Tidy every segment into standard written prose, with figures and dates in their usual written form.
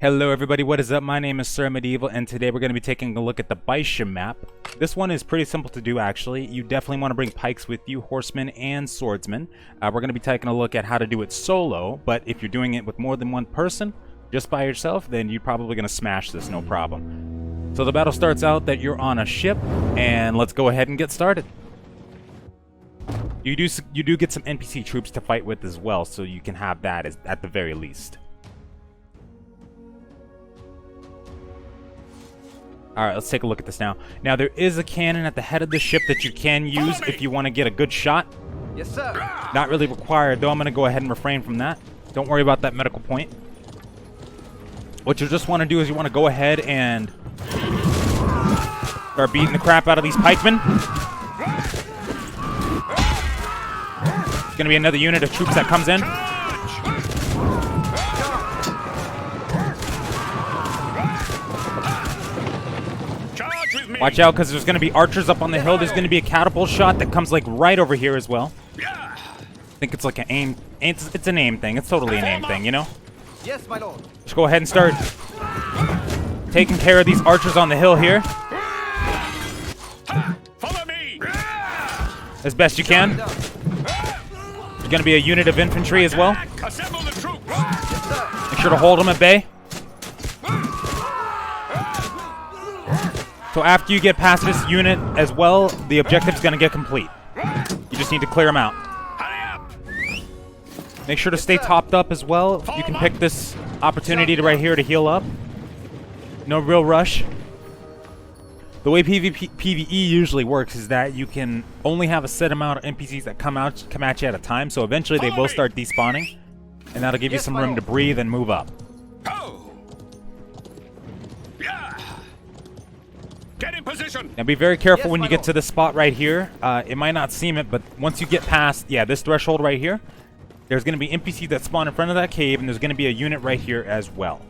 Hello everybody, what is up? My name is Sir Medieval, and today we're going to be taking a look at the Baisha map. This one is pretty simple to do actually. You definitely want to bring pikes with you, horsemen and swordsmen. We're going to be taking a look at how to do it solo, but if you're doing it with more than one person, just by yourself, then you're probably going to smash this, no problem. So the battle starts out that you're on a ship, and let's go ahead and get started. You do get some NPC troops to fight with as well, so you can have that at the very least. Alright, let's take a look at this now. Now, there is a cannon at the head of the ship that you can use if you want to get a good shot. Yes, sir. Not really required, though. I'm going to go ahead and refrain from that. Don't worry about that medical point. What you just want to do is you want to go ahead and start beating the crap out of these pikemen. It's going to be another unit of troops that comes in. Watch out, because there's going to be archers up on the hill. There's going to be a catapult shot that comes like right over here as well. I think it's like an aim. It's an aim thing. It's totally an aim thing, you know? Yes, my lord. Just go ahead and start taking care of these archers on the hill here. Follow me. As best you can. There's going to be a unit of infantry as well. Assemble the troops. Make sure to hold them at bay. So after you get past this unit as well, the objective's going to get complete. You just need to clear them out. Make sure to stay topped up as well. You can pick this opportunity right here to heal up. No real rush. The way PVE usually works is that you can only have a set amount of NPCs that come at you at a time. So eventually they will start despawning, and that'll give you some room to breathe and move up. Get in position. Now be very careful when you get to this spot right here. It might not seem it, but once you get past, this threshold right here, there's going to be NPCs that spawn in front of that cave, and there's going to be a unit right here as well.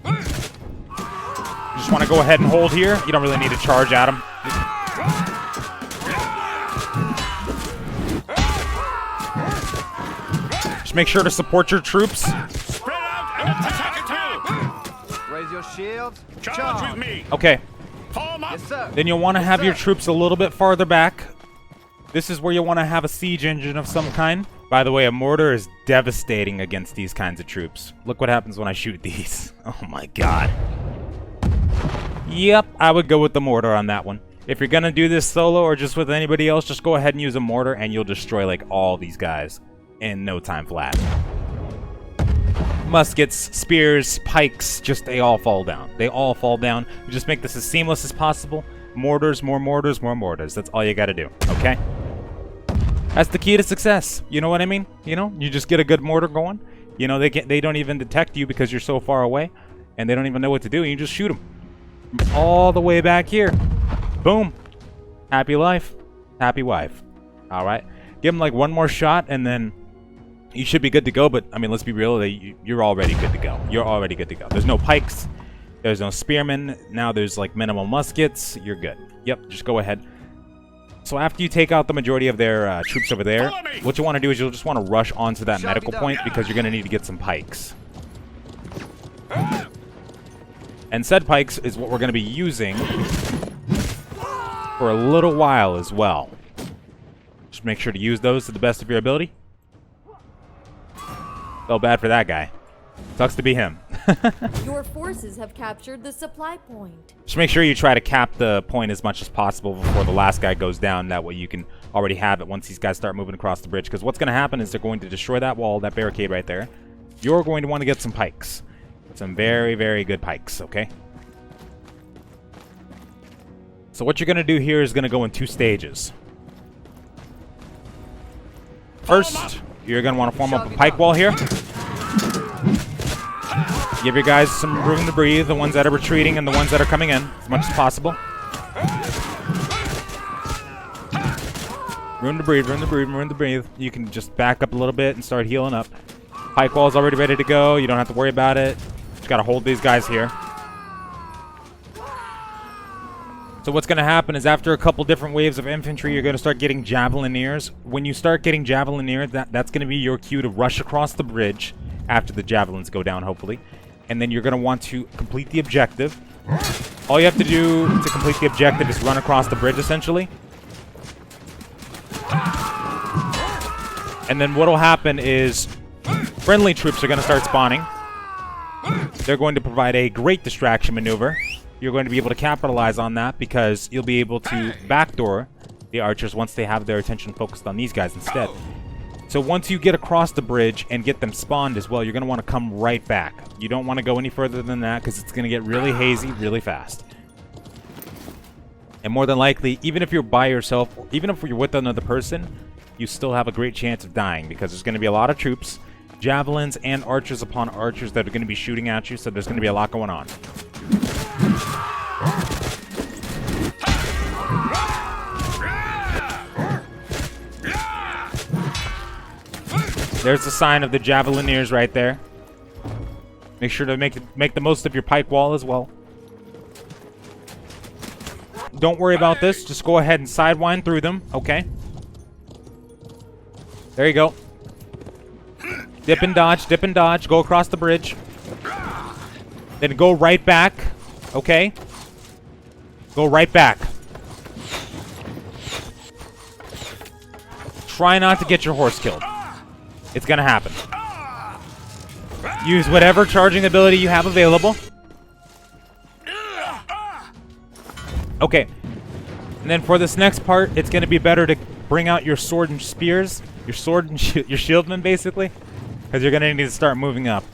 You just want to go ahead and hold here. You don't really need to charge at them. Just make sure to support your troops. Spread out and attack it too. Raise your shields. Charge with me. Okay. Form up. Yes, sir. Then you'll want to have your troops a little bit farther back. This is where you'll want to have a siege engine of some kind. By the way, a mortar is devastating against these kinds of troops. Look what happens when I shoot these. Oh my god. Yep, I would go with the mortar on that one. If you're going to do this solo or just with anybody else, just go ahead and use a mortar and you'll destroy like all these guys in no time flat. Muskets, spears, pikes, they all fall down. They all fall down. You just make this as seamless as possible. Mortars, more mortars, more mortars. That's all you gotta do, okay? That's the key to success. You know what I mean? You know, you just get a good mortar going. You know, they don't even detect you because you're so far away, and they don't even know what to do. You just shoot them all the way back here. Boom. Happy life, happy wife. All right. Give them like one more shot, and then you should be good to go, but, I mean, let's be real, you're already good to go. You're already good to go. There's no pikes. There's no spearmen. Now there's, like, minimal muskets. You're good. Yep, just go ahead. So after you take out the majority of their troops over there, what you want to do is you'll just want to rush onto that medical point because you're going to need to get some pikes. And said pikes is what we're going to be using for a little while as well. Just make sure to use those to the best of your ability. Felt bad for that guy. Sucks to be him. Your forces have captured the supply point. Just make sure you try to cap the point as much as possible before the last guy goes down. That way you can already have it once these guys start moving across the bridge. Because what's going to happen is they're going to destroy that wall, that barricade right there. You're going to want to get some pikes. Some very, very good pikes, okay? So what you're going to do here is going to go in two stages. First, you're going to want to form up a pike wall here. Give your guys some room to breathe, the ones that are retreating and the ones that are coming in, as much as possible. Room to breathe, room to breathe, room to breathe. You can just back up a little bit and start healing up. Pike wall's already ready to go. You don't have to worry about it. Just got to hold these guys here. So what's going to happen is after a couple different waves of infantry, you're going to start getting javelineers. When you start getting javelineers, that's going to be your cue to rush across the bridge after the javelins go down, hopefully. and then you're going to want to complete the objective. All you have to do to complete the objective is run across the bridge, essentially. And then what will happen is friendly troops are going to start spawning. They're going to provide a great distraction maneuver. You're going to be able to capitalize on that because you'll be able to backdoor the archers once they have their attention focused on these guys instead. So once you get across the bridge and get them spawned as well, you're going to want to come right back. You don't want to go any further than that because it's going to get really hazy really fast. And more than likely, even if you're by yourself, or even if you're with another person, you still have a great chance of dying because there's going to be a lot of troops, javelins, and archers upon archers that are going to be shooting at you, so there's going to be a lot going on. There's the sign of the Javelineers right there. Make sure to make the most of your pike wall as well. Don't worry about this. Just go ahead and sidewind through them, okay? There you go. Dip and dodge, dip and dodge. Go across the bridge. Then go right back, okay? Go right back. Try not to get your horse killed. It's gonna happen. Use whatever charging ability you have available. Okay. And then for this next part, it's gonna be better to bring out your sword and spears. Your sword and your shieldmen, basically. Because you're gonna need to start moving up.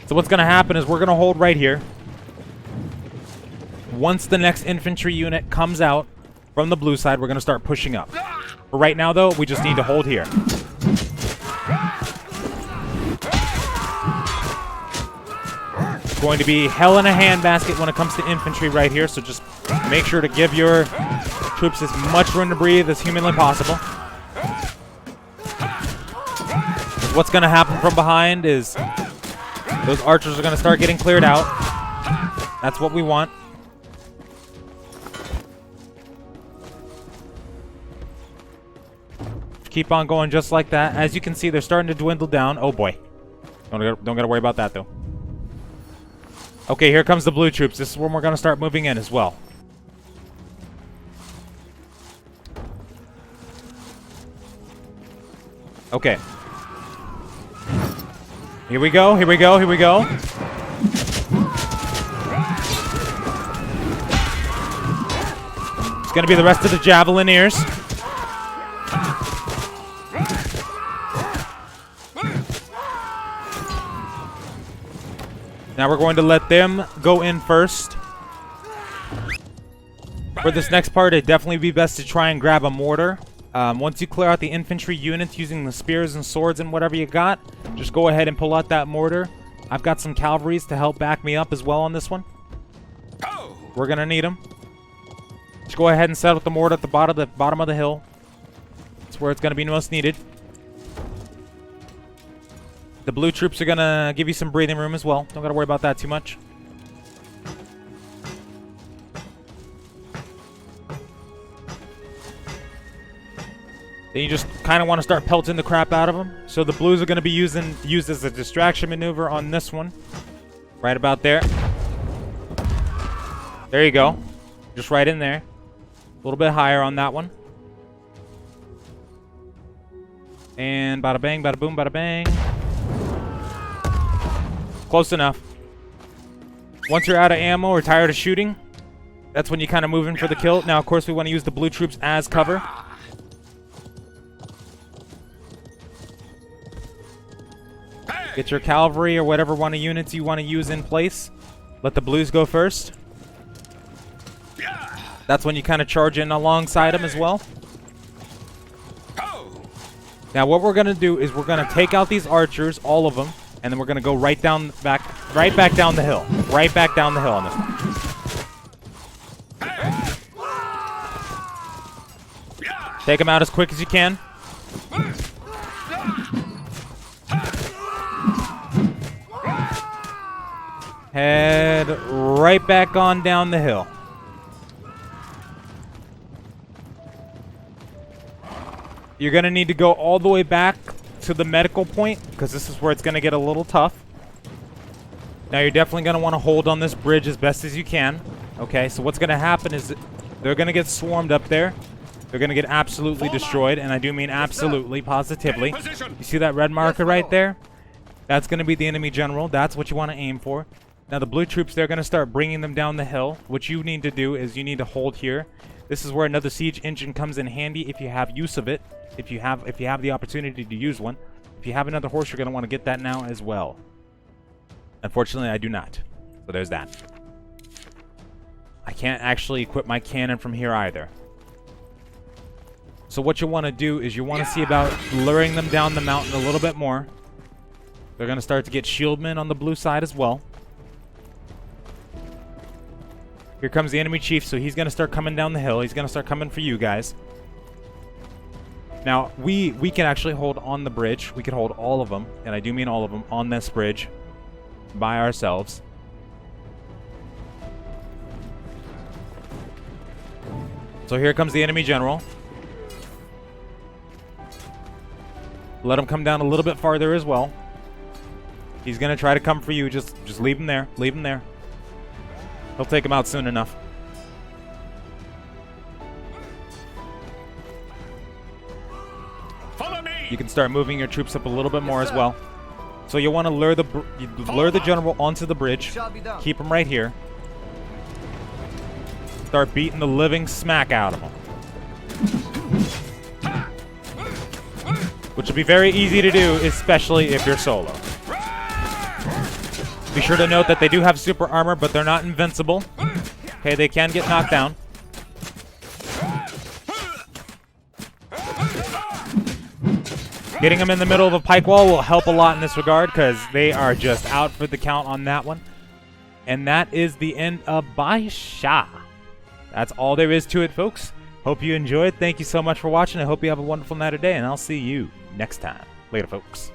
So what's gonna happen is we're gonna hold right here. Once the next infantry unit comes out from the blue side, we're gonna start pushing up. For right now, though, we just need to hold here. Going to be hell in a handbasket when it comes to infantry right here, so just make sure to give your troops as much room to breathe as humanly possible. What's going to happen from behind is those archers are going to start getting cleared out. That's what we want. Keep on going just like that. As you can see, they're starting to dwindle down. Oh boy. Don't gotta worry about that, though. Okay, here comes the blue troops. This is when we're going to start moving in as well. Okay. Here we go, here we go, here we go. It's going to be the rest of the Javelineers. Now we're going to let them go in first. For this next part, it'd definitely be best to try and grab a mortar. Once you clear out the infantry units using the spears and swords and whatever you got, just go ahead and pull out that mortar. I've got some cavalries to help back me up as well on this one. We're going to need them. Just go ahead and set up the mortar at the bottom of the hill. That's where it's going to be most needed. The blue troops are going to give you some breathing room as well. Don't got to worry about that too much. Then you just kind of want to start pelting the crap out of them. So the blues are going to be used as a distraction maneuver on this one. Right about there. There you go. Just right in there. A little bit higher on that one. And bada bang, bada boom, bada bang. Close enough. Once you're out of ammo or tired of shooting, that's when you kind of move in for the kill. Now, of course, we want to use the blue troops as cover. Get your cavalry or whatever one of units you want to use in place. Let the blues go first. That's when you kind of charge in alongside them as well. Now, what we're going to do is we're going to take out these archers, all of them. And then we're going to go right back down the hill. Right back down the hill on this one. Take them out as quick as you can. Head right back on down the hill. You're going to need to go all the way back to the medical point, because this is where it's going to get a little tough. Now you're definitely going to want to hold on this bridge as best as you can. Okay, so what's going to happen is they're going to get swarmed up there. They're going to get absolutely destroyed, and I do mean absolutely, positively. You see that red marker right there? That's going to be the enemy general. That's what you want to aim for. Now the blue troops, they're going to start bringing them down the hill. What you need to do is you need to hold here. This is where another siege engine comes in handy if you have use of it. If you have the opportunity to use one. If you have another horse, you're going to want to get that now as well. Unfortunately, I do not. So there's that. I can't actually equip my cannon from here either. So what you want to do is you want to see about luring them down the mountain a little bit more. They're going to start to get shieldmen on the blue side as well. Here comes the enemy chief, so he's going to start coming down the hill. He's going to start coming for you guys. Now, we can actually hold on the bridge. We can hold all of them, and I do mean all of them, on this bridge by ourselves. So here comes the enemy general. Let him come down a little bit farther as well. He's going to try to come for you. Just leave him there. Leave him there. He'll take him out soon enough. Follow me. You can start moving your troops up a little bit more as well. So you want to lure the general onto the bridge. Shall be done. Keep him right here. Start beating the living smack out of him. Which will be very easy to do, especially if you're solo. Be sure to note that they do have super armor, but they're not invincible. Okay, they can get knocked down. Getting them in the middle of a pike wall will help a lot in this regard, because they are just out for the count on that one. And that is the end of Baisha. That's all there is to it, folks. Hope you enjoyed. Thank you so much for watching. I hope you have a wonderful night or day, and I'll see you next time. Later, folks.